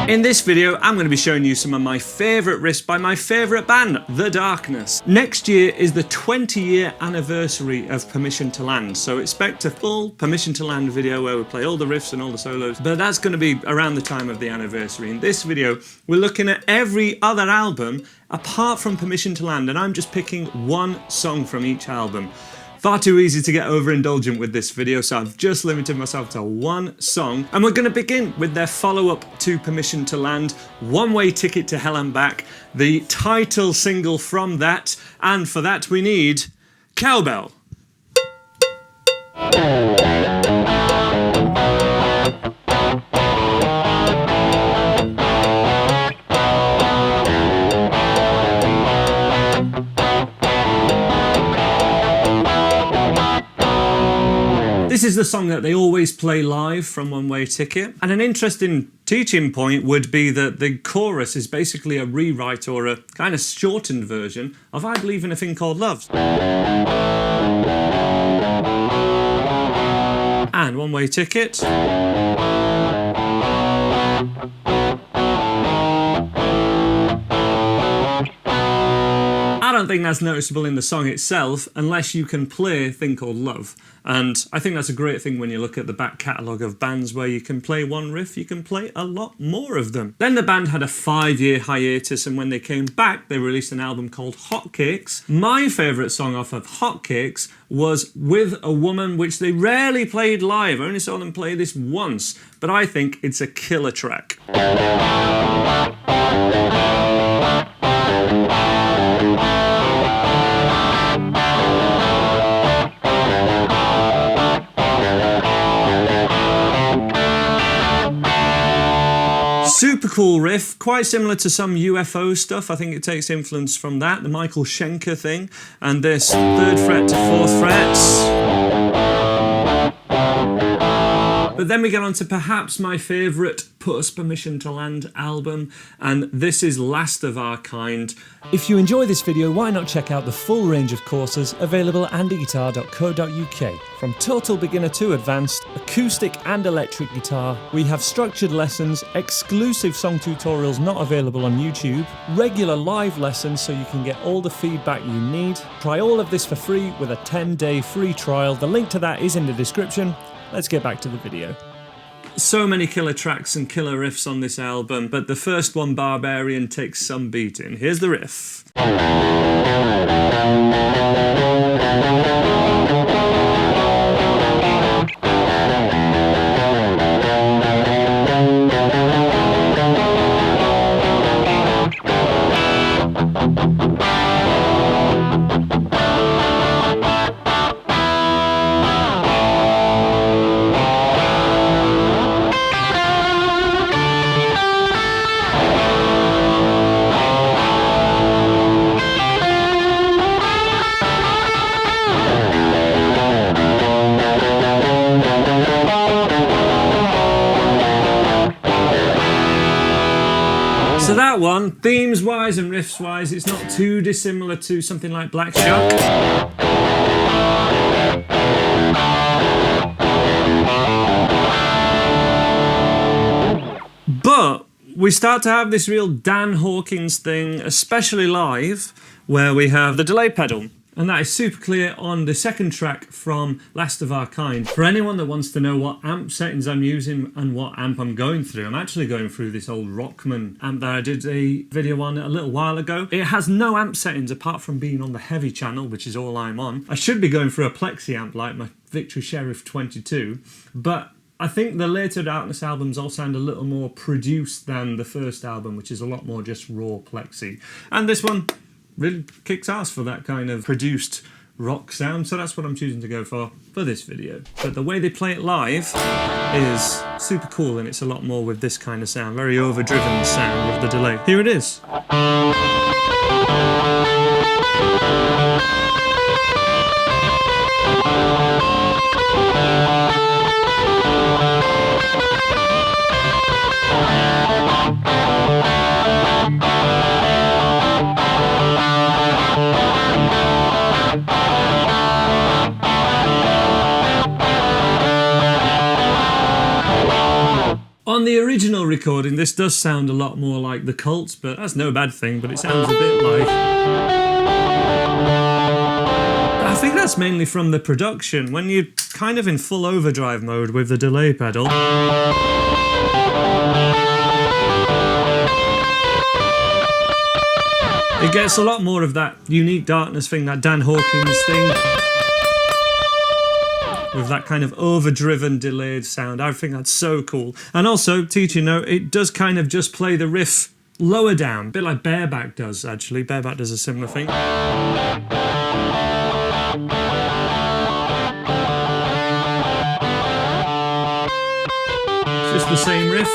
In this video, I'm going to be showing you some of my favourite riffs by my favourite band, The Darkness. Next year is the 20-year anniversary of Permission to Land, so expect a full Permission to Land video where we play all the riffs and all the solos, but that's going to be around the time of the anniversary. In this video, we're looking at every other album apart from Permission to Land, and I'm just picking one song from each album. Far too easy to get overindulgent with this video, so I've just limited myself to one song. And we're going to begin with their follow-up to Permission to Land, One Way Ticket to Hell and Back, the title single from that. And for that we need Cowbell. This is the song that they always play live from One Way Ticket. And an interesting teaching point would be that the chorus is basically a rewrite or a kind of shortened version of I Believe in a Thing Called Love. And One Way Ticket. I don't think that's noticeable in the song itself unless you can play a thing called Love. And I think that's a great thing when you look at the back catalogue of bands where you can play one riff, you can play a lot more of them. Then the band had a 5-year hiatus, and when they came back they released an album called Hotcakes. My favourite song off of Hotcakes was With a Woman, which they rarely played live. I only saw them play this once, but I think it's a killer track. Super cool riff, quite similar to some UFO stuff. I think it takes influence from that, the Michael Schenker thing, and this 3rd fret to 4th frets. But then we get on to perhaps my favourite post Permission to Land album, and this is Last of Our Kind. If you enjoy this video, why not check out the full range of courses available at andyguitar.co.uk. From total beginner to advanced, acoustic and electric guitar, we have structured lessons, exclusive song tutorials not available on YouTube, regular live lessons so you can get all the feedback you need. Try all of this for free with a 10-day free trial. The link to that is in the description. Let's get back to the video. So many killer tracks and killer riffs on this album, but the first one, Barbarian, takes some beating. Here's the riff. So that one, themes-wise and riffs-wise, it's not too dissimilar to something like Black Shark. But we start to have this real Dan Hawkins thing, especially live, where we have the delay pedal. And that is super clear on the second track from Last of Our Kind. For anyone that wants to know what amp settings I'm using and what amp I'm going through, I'm actually going through this old Rockman amp that I did a video on a little while ago. It has no amp settings apart from being on the heavy channel, which is all I'm on. I should be going through a plexi amp like my Victory Sheriff 22, but I think the later Darkness albums all sound a little more produced than the first album, which is a lot more just raw plexi. And this one really kicks ass for that kind of produced rock sound, so that's what I'm choosing to go for this video. But the way they play it live is super cool, and it's a lot more with this kind of sound, very overdriven sound with the delay. Here it is. On the original recording, this does sound a lot more like The Cult, but that's no bad thing, but it sounds a bit like... I think that's mainly from the production. When you're kind of in full overdrive mode with the delay pedal, it gets a lot more of that unique darkness thing, that Dan Hawkins thing, with that kind of overdriven, delayed sound. I think that's so cool. And also, teaching note, it does kind of just play the riff lower down, a bit like Bareback does, actually. Bareback does a similar thing. Just the same riff,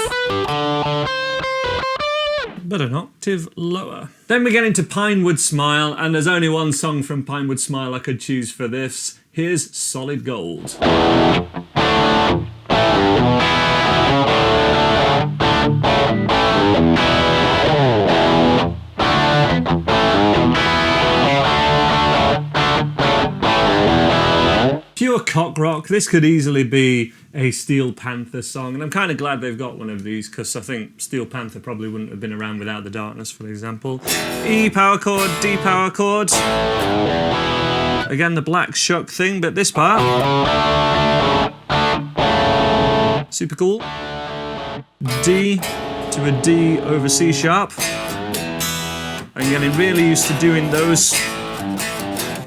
but an octave lower. Then we get into Pinewood Smile, and there's only one song from Pinewood Smile I could choose for this. Here's Solid Gold. Pure cock rock. This could easily be a Steel Panther song, and I'm kind of glad they've got one of these, because I think Steel Panther probably wouldn't have been around without the darkness, for example. E power chord, D power chord. Again, the black shuck thing, but this part, super cool. D to a D over C sharp. I'm getting really used to doing those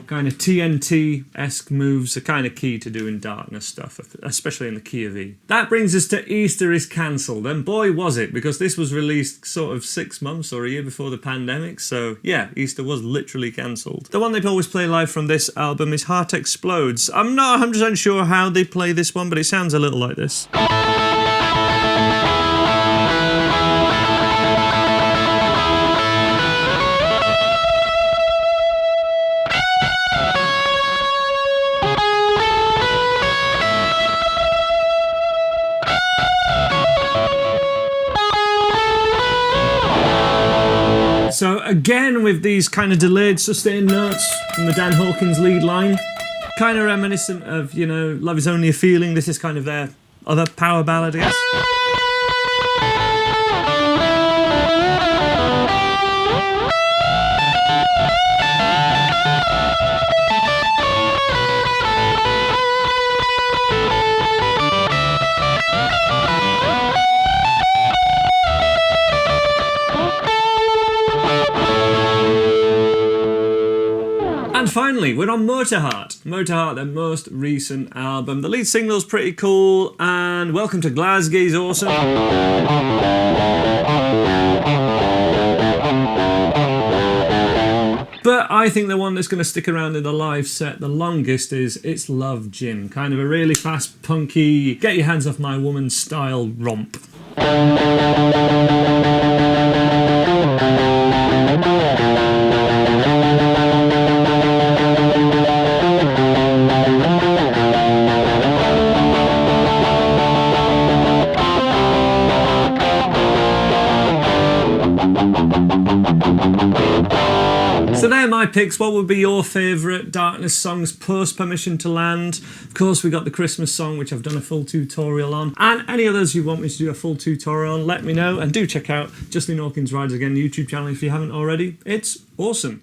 kind of TNT-esque moves are kind of key to doing darkness stuff, especially in the key of E. That brings us to Easter is Cancelled, and boy was it, because this was released sort of 6 months or a year before the pandemic, so yeah, Easter was literally cancelled. The one they always play live from this album is Heart Explodes. I'm not 100% sure how they play this one, but it sounds a little like this. So again, with these kind of delayed sustained notes from the Dan Hawkins lead line, kind of reminiscent of, you know, Love Is Only a Feeling. This is kind of their other power ballad, I guess. And finally, we're on Motorheart. Motorheart, their most recent album. The lead single's pretty cool, and Welcome to Glasgow's awesome. But I think the one that's going to stick around in the live set the longest is It's Love, Jim. Kind of a really fast, punky, get your hands off my woman style romp. So they're my picks. What would be your favourite Darkness songs post Permission to Land? Of course, we got the Christmas song, which I've done a full tutorial on. And any others you want me to do a full tutorial on, let me know. And do check out Justin Hawkins Rides Again YouTube channel if you haven't already. It's awesome.